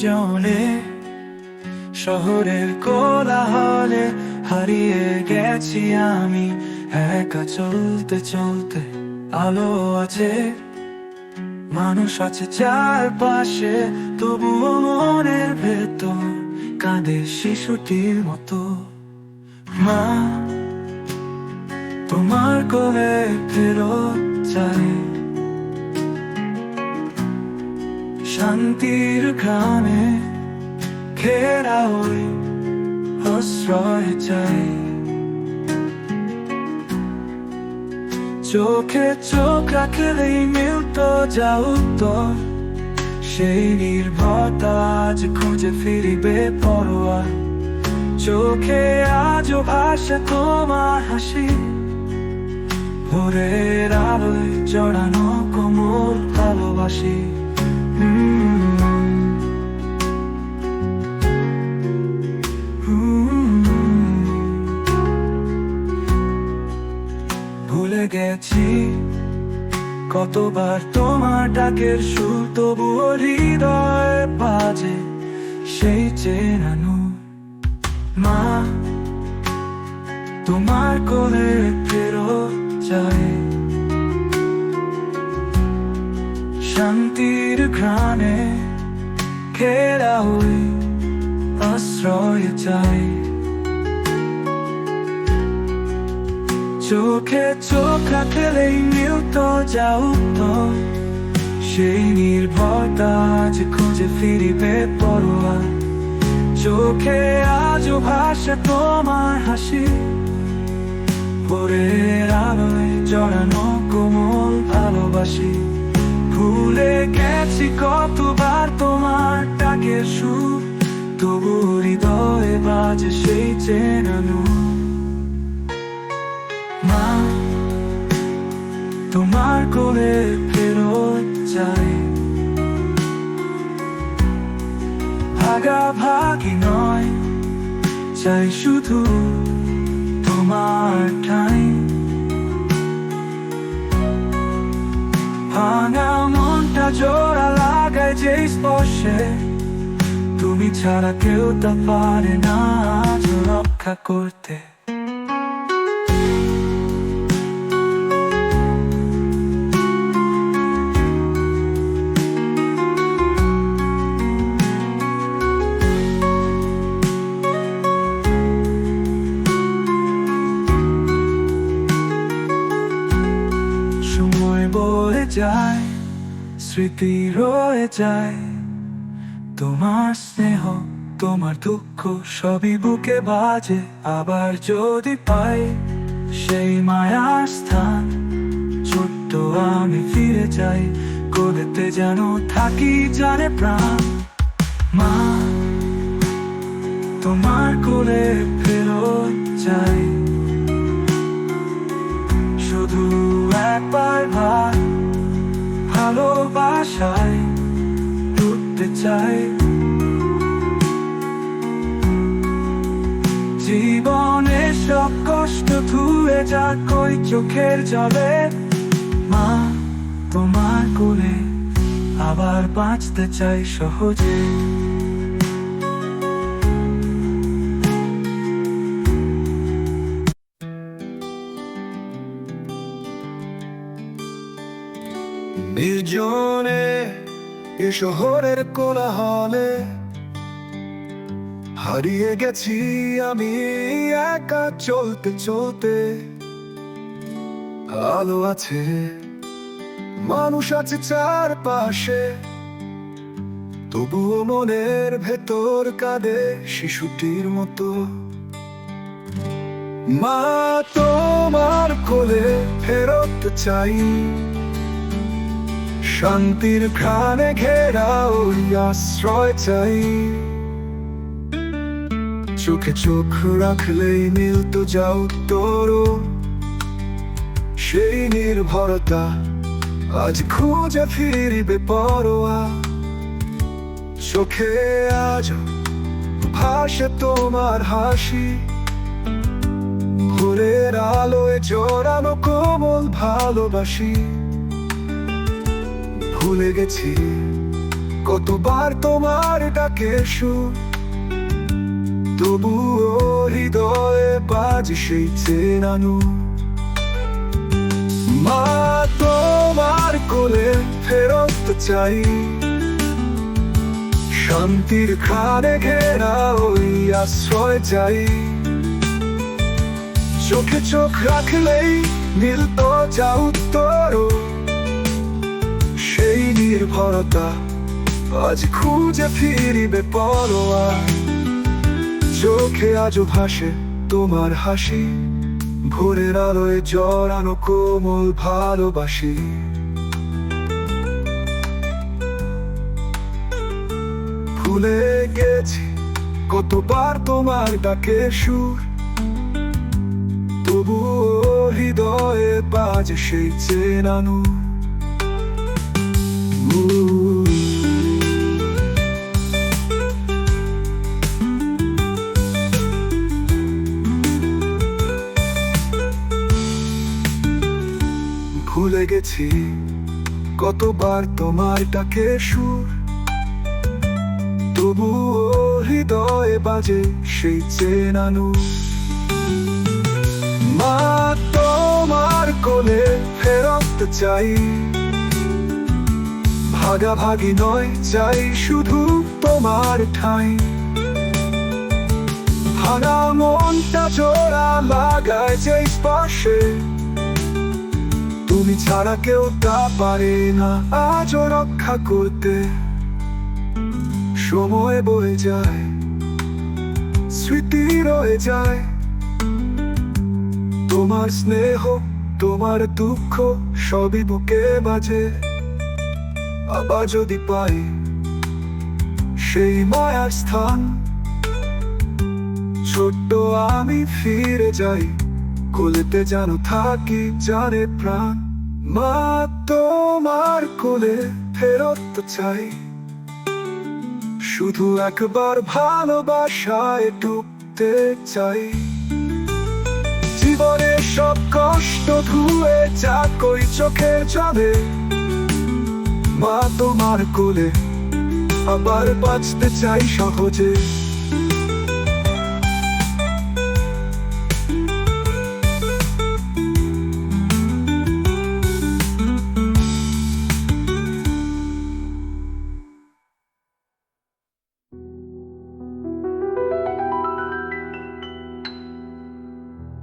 নির্জনে শহরের কোলাহলে হারিয়ে গেছি আমি। একা চলতে চলতে আলো আছে, মানুষ আছে চারপাশে, তবুও মনের ভেতর কাঁদে শিশুটির মতো। মা, তোমার কোলে ফেরত চাই, শান্তির ঘামে ঘেরা ওই আশ্রয় চাই। চোখে চোখ রাখলেই মিলতো যা উত্তর, সেই নির্ভরতা আজ খুঁজে ফিরিবে পরোয়া। চোখে আজও ভাসে তোমার হাসি, ভোরের আলোয় জড়ানো কোমল ভালোবাসি। ভুলে গেছি কতবার তোমার ডাকের সুর, তবুও হৃদয় বাজে সেই চেনানো। মা, তোমার কোলে ফেরত চাই, শান্তির ঘ্রাণে ঘেরা ওই আশ্রয় চাই। চোখে চোখ রাখলেই মিলতো যা উত্তর, সেই নির্ভরতা আজ খুঁজে ফিরিবে পরোয়া। চোখে আজও ভাসে তোমার হাসি, ভোরের আলোয় জড়ানো কোমল ভালোবাসি। ভুলে গেছি কতবার তোমার ডাকের সুর, তবু হৃদয়ে বাজে সেই চেনানো। মা, তোমার কোলে ফেরত চাই, ভাগাভাগি নয়, চাই শুধু তোমার ঠাই। ভাঙা মনটা জোড়া লাগায় যে স্পর্শে, তুমি ছাড়া কেউ তা পারে না আজ রক্ষা করতে। বয়ে যায়, স্মৃতি রয়ে যায়, তোমার স্নেহ তোমার দুঃখ সবই বুকে বাজে। আবার যদি পাই সেই মায়ার স্থান, ছোট্ট আমি ফিরে যাই, কোলেতে যেন থাকি জানে প্রাণ। মা, তোমার কোলে ফেরত চাই, শুধু একবার ভালোবাসায় ডুবতে চাই। জীবনের সব কষ্ট ধুয়ে যাক ওই চোখের জলে। মা, তোমার কোলে আবার বাঁচতে চাই সহজে। নির্জনে এ শহরের কোলাহলে হারিয়ে গেছি আমি। একা চলতে চলতে আলো আছে, মানুষ আছে চারপাশে, তবুও মনের ভেতর কাঁদে শিশুটির মতো। মা, তোমার কোলে ফেরত চাই, শান্তির ঘ্রাণে ঘেরা ওই আশ্রয় চাই। চোখে চোখ রাখলেই মিলতো যা উত্তর, সেই নির্ভরতা আজ খুঁজে ফিরিবে পরোয়া। চোখে আজ ভাসে তোমার হাসি, ভোরের আলোয় জড়ানো কোমল ভালোবাসি। ভুলে গেছি কতবার তোমার ডাকে সুর, তবুও হৃদয়ে বাজে সেই চেনা নূর। মা, তোমার কোলে ফেরত চাই, শান্তির ঘ্রাণে ঘেরা ওই আশ্রয় চাই। চোখে চোখ রাখলেই মিলত যা উত্তর, সেই নির্ভরতা আজ খুঁজে ফিরিবে পরোয়া। চোখে আজও ভাসে তোমার হাসি, ভোরের আলোয় জড়ানো কোমল ভালোবাসি। ভুলে গেছি কতবার তোমার ডাকে সুর, তবুও হৃদয়ে বাজে সেই চেনা নূর। ভুলে গেছি কতবার তোমার ডাকে সুর, তবুও হৃদয়ে বাজে সেই চেনা নূর। মা, তোমার কোলে ফেরত চাই, ভাগাভাগি নয় চাই শুধু তোমার ঠাঁই। ভাঙা মনটা জোড়া লাগায় যে স্পর্শে, তুমি ছাড়া কেউ তা পারে না আজও রক্ষা করতে। সময় বয়ে যায়, স্মৃতি রয়ে যায়, তোমার স্নেহ তোমার দুঃখ সবই বুকে বাজে। আবার যদি পাই সেই মায়ার স্থান, ছোট্ট আমি ফিরে যাই, কোলেতে যেন থাকি জানে প্রাণ। মা, তোমার কোলে ফেরত চাই, শুধু একবার ভালোবাসায় ডুবতে চাই। জীবনের সব কষ্ট ধুয়ে যাক ওই চোখের জলে, মা তোমার কোলে আবার বাঁচতে চাই সহজে।